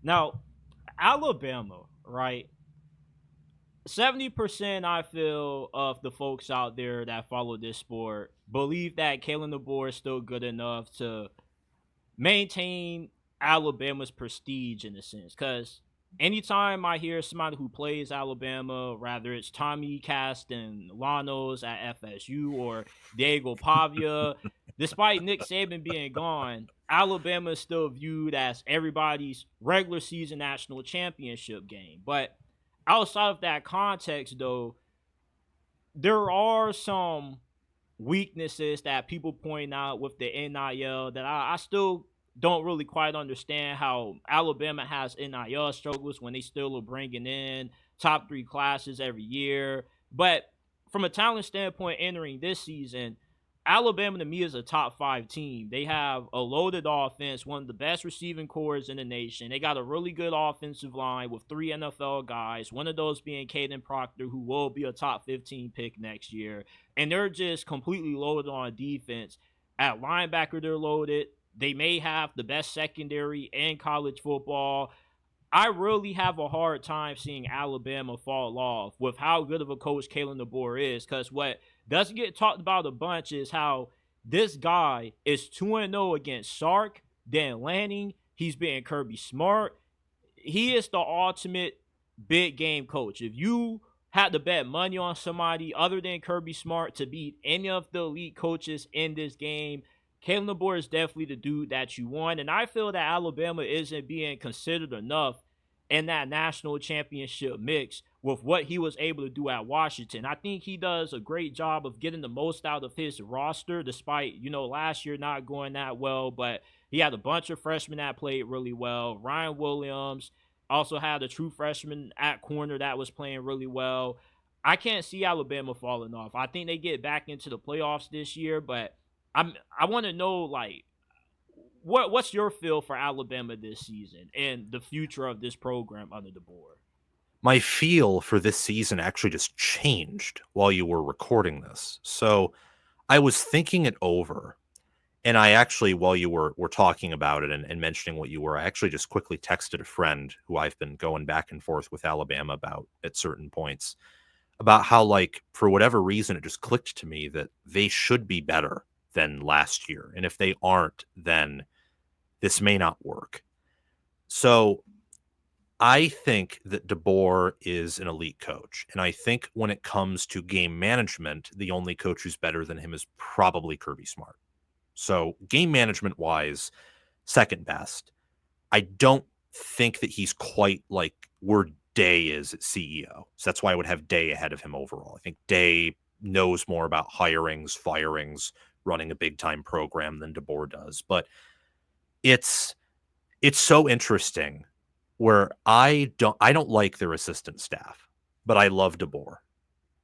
Now, Alabama, right? 70% I feel of the folks out there that follow this sport believe that Kalen DeBoer is still good enough to maintain Alabama's prestige in a sense. Because anytime I hear somebody who plays Alabama, rather it's Tommy Castellanos at FSU or Diego Pavia, despite Nick Saban being gone, Alabama is still viewed as everybody's regular season national championship game. But outside of that context, though, there are some weaknesses that people point out with the NIL that I still don't really quite understand how Alabama has NIL struggles when they still are bringing in top three classes every year. But from a talent standpoint, entering this season, Alabama to me is a top five team. They have a loaded offense, one of the best receiving cores in the nation. They got a really good offensive line with three NFL guys, one of those being Caden Proctor, who will be a top 15 pick next year. And they're just completely loaded on defense. At linebacker, they're loaded. They may have the best secondary in college football. I really have a hard time seeing Alabama fall off with how good of a coach Kalen DeBoer is. Because what doesn't get talked about a bunch is how this guy is 2-0 against Sark, Dan Lanning. He's been Kirby Smart. He is the ultimate big game coach. If you had to bet money on somebody other than Kirby Smart to beat any of the elite coaches in this game, Kalen DeBoer is definitely the dude that you want. And I feel that Alabama isn't being considered enough in that national championship mix with what he was able to do at Washington. I think he does a great job of getting the most out of his roster, despite, last year not going that well. But he had a bunch of freshmen that played really well. Ryan Williams also had a true freshman at corner that was playing really well. I can't see Alabama falling off. I think they get back into the playoffs this year, but I want to know, like, what's your feel for Alabama this season and the future of this program under DeBoer? My feel for this season actually just changed while you were recording this. So I was thinking it over, and I actually, while you were talking about it and mentioning what you were, I actually just quickly texted a friend who I've been going back and forth with Alabama about at certain points, about how, like, for whatever reason, it just clicked to me that they should be better than last year. And if they aren't, then this may not work. So I think that DeBoer is an elite coach. And I think when it comes to game management, the only coach who's better than him is probably Kirby Smart. So game management wise, second best. I don't think that he's quite like where Day is at CEO. So that's why I would have Day ahead of him overall. I think Day knows more about hirings, firings, running a big time program than DeBoer does. But it's so interesting where I don't like their assistant staff, but I love DeBoer.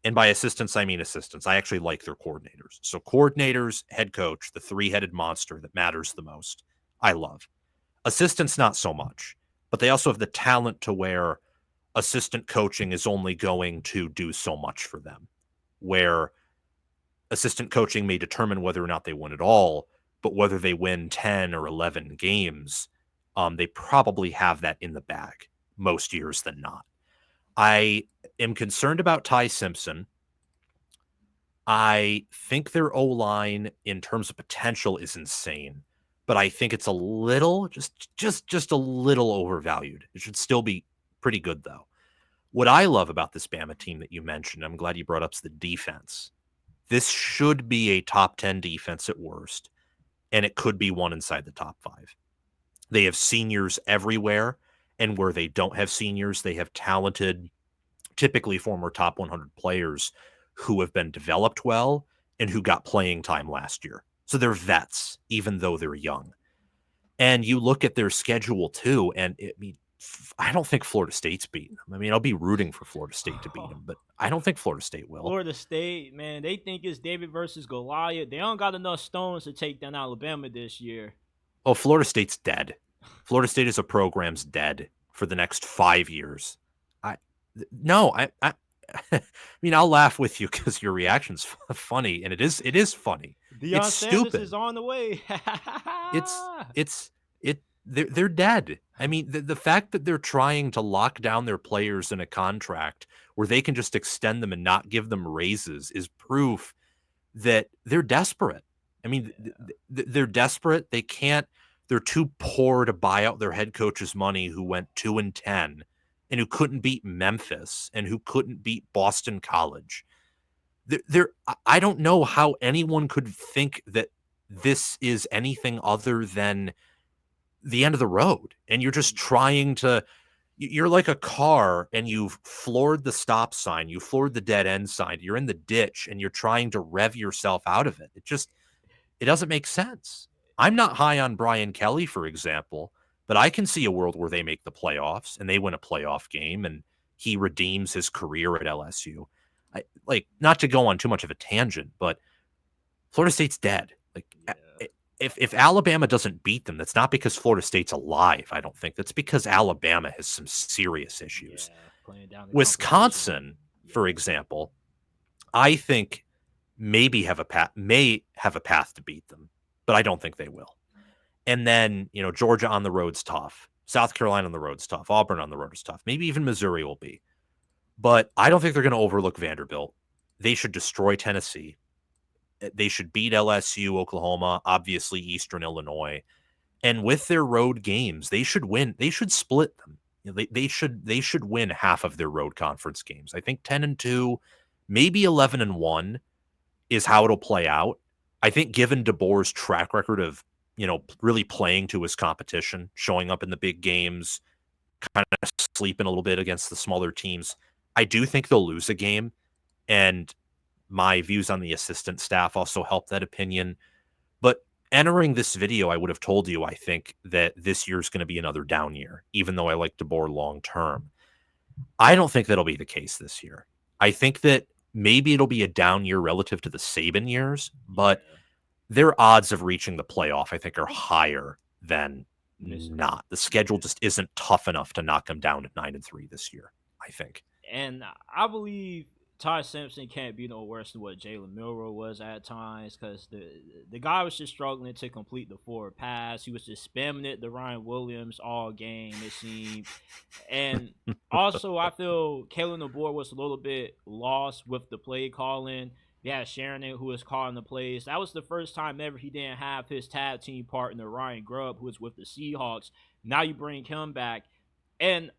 And by assistants, I mean assistants. I actually like their coordinators. So coordinators, head coach, the three-headed monster that matters the most, I love. Assistants, not so much. But they also have the talent to where assistant coaching is only going to do so much for them. Where assistant coaching may determine whether or not they win at all, but whether they win 10 or 11 games, they probably have that in the bag most years than not. I am concerned about Ty Simpson. I think their O-line in terms of potential is insane, but I think it's a little, just a little overvalued. It should still be pretty good though. What I love about this Bama team that you mentioned, I'm glad you brought up, is the defense. This should be a top 10 defense at worst, and it could be one inside the top 5. They have seniors everywhere, and where they don't have seniors, they have talented, typically former top 100 players who have been developed well and who got playing time last year. So they're vets, even though they're young. And you look at their schedule too, and I don't think Florida State's beating them. I mean, I'll be rooting for Florida State to beat them, but I don't think Florida State will. Florida State, man, they think it's David versus Goliath. They don't got enough stones to take down Alabama this year. Oh, Florida State's dead. Florida State as a program's dead for the next 5 years. I mean, I'll laugh with you because your reaction's funny, and it is funny. Deion It's Sanders stupid. is on the way. It's they're dead. I mean, the fact that they're trying to lock down their players in a contract where they can just extend them and not give them raises is proof that they're desperate. I mean, Yeah. they're desperate. They can't. They're too poor to buy out their head coach's money, who went 2-10, and who couldn't beat Memphis and who couldn't beat Boston College. I don't know how anyone could think that this is anything other than the end of the road, and you're just trying to. You're like a car, and you've floored the stop sign, you floored the dead end sign, you're in the ditch, and you're trying to rev yourself out of it. It doesn't make sense. I'm not high on Brian Kelly, for example, but I can see a world where they make the playoffs and they win a playoff game and he redeems his career at LSU. Like, not to go on too much of a tangent, but Florida State's dead. Like, Yeah. if Alabama doesn't beat them, that's not because Florida State's alive. I don't think that's because Alabama has some serious issues. Yeah. Playing down the competition. Wisconsin, for Yeah. example, I think may have a path to beat them, but I don't think they will. And then, Georgia on the road's tough. South Carolina on the road's tough. Auburn on the road is tough. Maybe even Missouri will be. But I don't think they're going to overlook Vanderbilt. They should destroy Tennessee. They should beat LSU, Oklahoma, obviously Eastern Illinois. And with their road games, they should win. They should split them. They should win half of their road conference games. I think 10-2, maybe 11-1 is how it'll play out. I think given DeBoer's track record of, really playing to his competition, showing up in the big games, kind of sleeping a little bit against the smaller teams, I do think they'll lose a game. And my views on the assistant staff also help that opinion. But entering this video, I would have told you I think that this year is going to be another down year, even though I like DeBoer long term. I don't think that'll be the case this year. I think that maybe it'll be a down year relative to the Saban years, but Yeah. their odds of reaching the playoff, I think, are higher than Missing. not. The schedule Yeah. just isn't tough enough to knock them down to 9-3 this year, I think. And I believe Ty Simpson can't be no worse than what Jalen Milroe was at times, because the guy was just struggling to complete the forward pass. He was just spamming it to Ryan Williams all game, it seemed. And also, I feel Kalen DeBoer was a little bit lost with the play calling. Yeah, Sheridan, who was calling the plays. That was the first time ever he didn't have his tag team partner, Ryan Grubb, who was with the Seahawks. Now you bring him back. And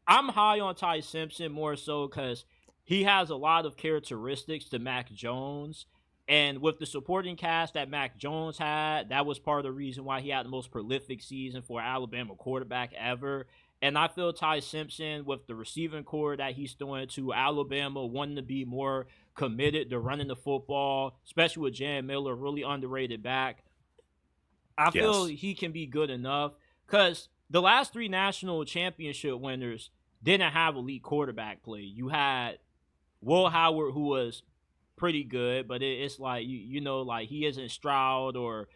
I'm high on Ty Simpson more so because he has a lot of characteristics to Mac Jones. And with the supporting cast that Mac Jones had, that was part of the reason why he had the most prolific season for Alabama quarterback ever. And I feel Ty Simpson, with the receiving core that he's throwing to Alabama, wanting to be more committed to running the football, especially with Jan Miller, really underrated back. I feel Yes. he can be good enough because the last three national championship winners didn't have elite quarterback play. You had Will Howard, who was pretty good, but it's like like he isn't Stroud or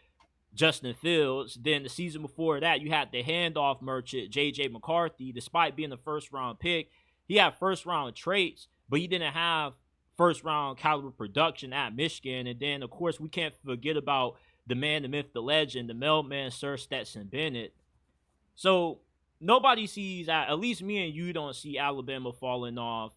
Justin Fields. Then the season before that, you had the handoff merchant J.J. McCarthy. Despite being a first round pick, he had first round traits, but he didn't have first round caliber production at Michigan. And then of course we can't forget about the man, the myth, the legend, the mailman, Sir Stetson Bennett. So nobody sees, at least me and you don't see Alabama falling off